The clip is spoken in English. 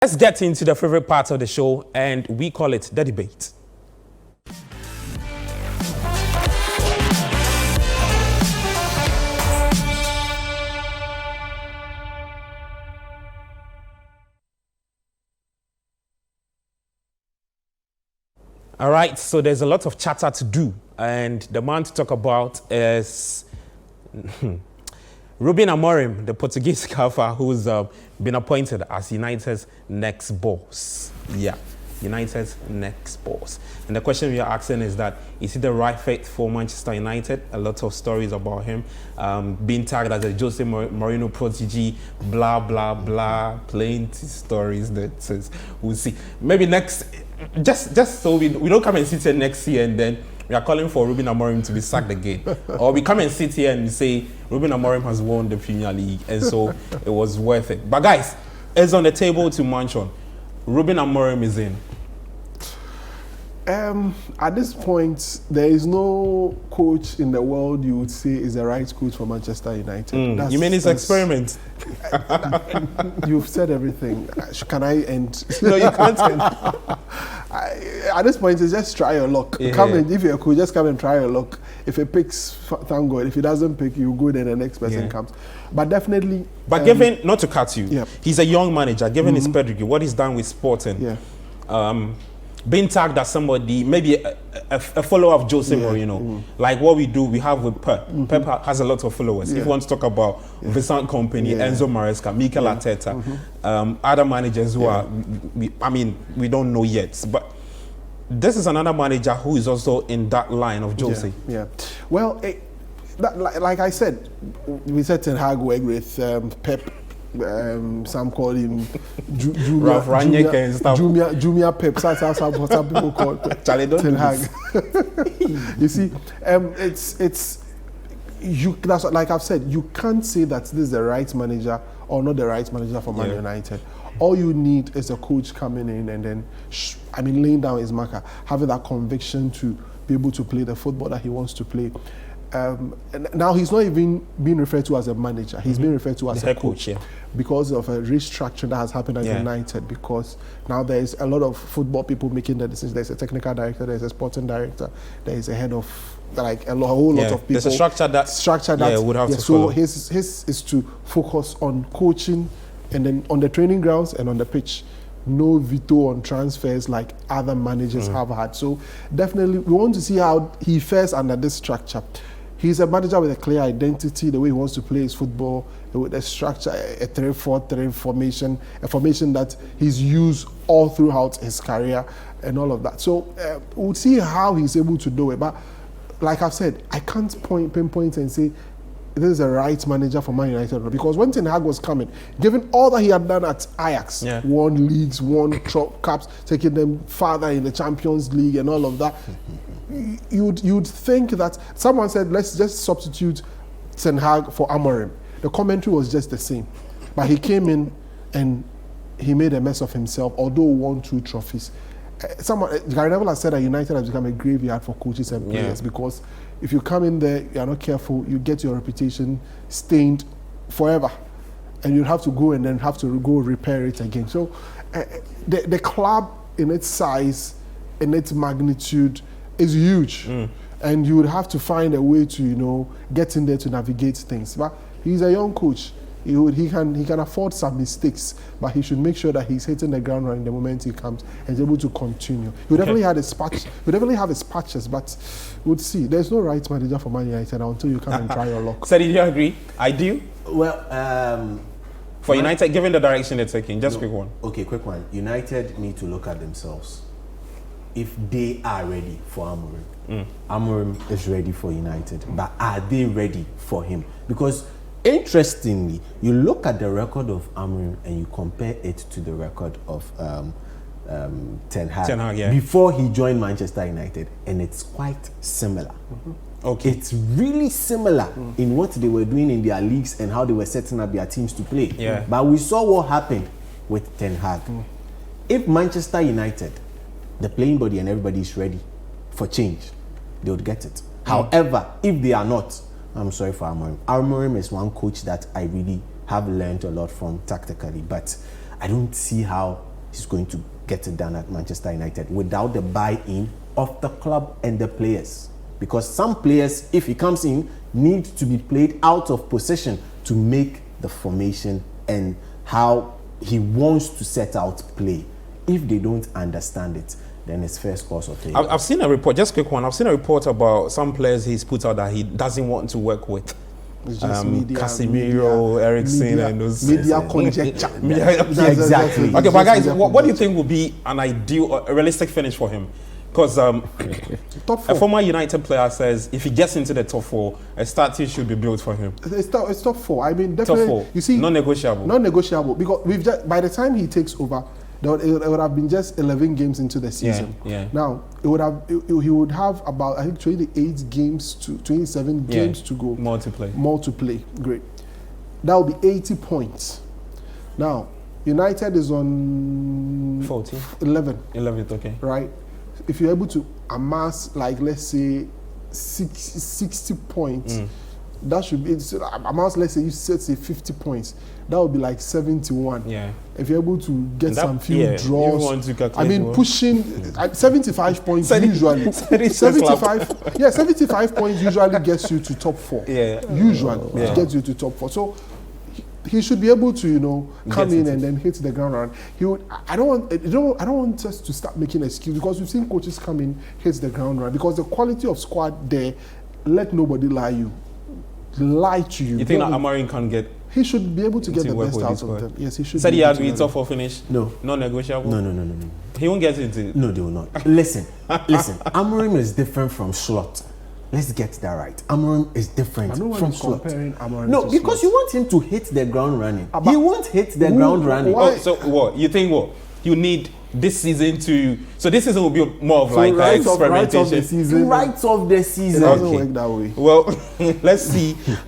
Let's get into the favorite part of the show, and we call it the debate. All right, so there's a lot of chatter to do, and the man to talk about is RUBEN AMORIM, the Portuguese golfer who's been appointed as United's next boss. Yeah, United's next boss. And the question we are asking is that, is he the right fit for Manchester United? A lot of stories about him being tagged as a Jose Mourinho protege, blah, blah, blah. Plenty stories that says, we'll see. Maybe next, just so we don't come and sit here next year and then we are calling for RUBEN AMORIM to be sacked again. Or we come and sit here and we say, RUBEN AMORIM has won the Premier League, and so it was worth it. But guys, it's on the table to mention. RUBEN AMORIM is in. At this point, there is no coach in the world you would say is the right coach for Manchester United. You mean it's experiment? You've said everything. Can I end? No, you can't end. At this point, it's just try your luck. Yeah. Come in, if you're a coach, just come and try your luck. If it picks, thank God. If it doesn't pick, you go, then the next person comes. But definitely. But given, not to cut you, yeah. He's a young manager, given his pedigree, what he's done with Sporting. Yeah. Being tagged as somebody, maybe a follower of Jose Mourinho, like what we do, we have with Pep. Pep has a lot of followers. If you want to talk about Vincent Kompany, Enzo Maresca, Mikel Arteta, other managers who are, we don't know yet. But this is another manager who is also in that line of Jose. Yeah. Well, like I said, we said Ten Hag worked with Pep. Some call him Jumia Pep. That's how some people call Ten Hag. You see, that's like I've said. You can't say that this is the right manager or not the right manager for Man United. All you need is a coach coming in and then, laying down his marker, having that conviction to be able to play the football that he wants to play. Now he's not even being referred to as a manager. He's being referred to as a coach. Because of a restructure that has happened at United, because now there's a lot of football people making the decisions. There's a technical director, there's a sporting director, there's a head of whole lot of people. There's a structure that would have to so follow. his is to focus on coaching and then on the training grounds and on the pitch. No veto on transfers like other managers have had. So definitely we want to see how he fares under this structure. He's a manager with a clear identity, the way he wants to play his football, with a structure, a 3-4-3 formation, a formation that he's used all throughout his career and all of that. So we'll see how he's able to do it. But like I've said, I can't pinpoint and say this is the right manager for Man United, because when Ten Hag was coming, given all that he had done at Ajax, won leagues, won cups, taking them farther in the Champions League and all of that, you'd think that someone said, let's just substitute Ten Hag for Amorim. The commentary was just the same, but he came in and he made a mess of himself, although won 2 trophies. Gary Neville has said that United has become a graveyard for coaches and players, because if you come in there, you're not careful, you get your reputation stained forever, and you'd have to go and then have to go repair it again. So the club in its size, in its magnitude, is huge, and you would have to find a way to get in there to navigate things. But he's a young coach. He can afford some mistakes, but he should make sure that he's hitting the ground running the moment he comes and is able to continue. He definitely have his patches, but we'll see. There's no right manager for Man United until you come and try your luck. So did you agree? I do. Well, for United, given the direction they're taking, quick one. Okay, quick one. United need to look at themselves. If they are ready for Amorim, Amorim is ready for United, but are they ready for him? Because interestingly, you look at the record of Amorim and you compare it to the record of Ten Hag before he joined Manchester United, and it's quite similar. Okay, it's really similar in what they were doing in their leagues and how they were setting up their teams to play. But we saw what happened with Ten Hag. If Manchester United, the playing body and everybody is ready for change, they would get it. However, if they are not, I'm sorry for Amorim. Amorim is one coach that I really have learned a lot from tactically, but I don't see how he's going to get it done at Manchester United without the buy-in of the club and the players. Because some players, if he comes in, need to be played out of possession to make the formation and how he wants to set out play. If they don't understand it, then it's first cause of failure. I've seen a report, just a quick one. I've seen a report about some players he's put out that he doesn't want to work with. It's just media, Casemiro, Ericsson, and those media conjecture. Exactly. Okay, but guys, what do you think would be an ideal, a realistic finish for him? Because Top a 4. former United player says if he gets into the top 4, a starting should be built for him. It's top 4. I mean, definitely. Top 4. You see, non-negotiable. Non-negotiable, because we've just, by the time he takes over, it would have been just 11 games into the season. Yeah. Now he would have about, I think, 28 games to 27 games to go. More to play. Great. That will be 80 points. Now United is on 11. 11th, okay. Right. If you're able to amass, like, let's say 60 points, that should be amass. Let's say you say 50 points. That would be like 71. Yeah. If you're able to get some few you draws, want to calculate I mean, more. pushing 75 points usually. 75. Yeah, 75 points usually gets you to top 4. Yeah. Usually gets you to top 4. So he should be able to, come in and then hit the ground running. He would. I don't want us to start making excuses, because we've seen coaches come in, hit the ground running, because the quality of squad there. Let nobody lie to you. You think that Amorim can get? He should be able to get the work best with out this of squad. them. Yes, he should. Said be he able had to with get top it. 4 finish. No. Non-negotiable. No. He won't get it. No, they will not. Listen. Amorim is different from Slot. Let's get that right. Amorim is different from Slot. No, because you want him to hit the ground running. He won't hit the ground running. Oh, so what? You think what? You need this season to... So this season will be more of like right experimentation. Right of the season. Right of the season. It doesn't work that way. Well, let's see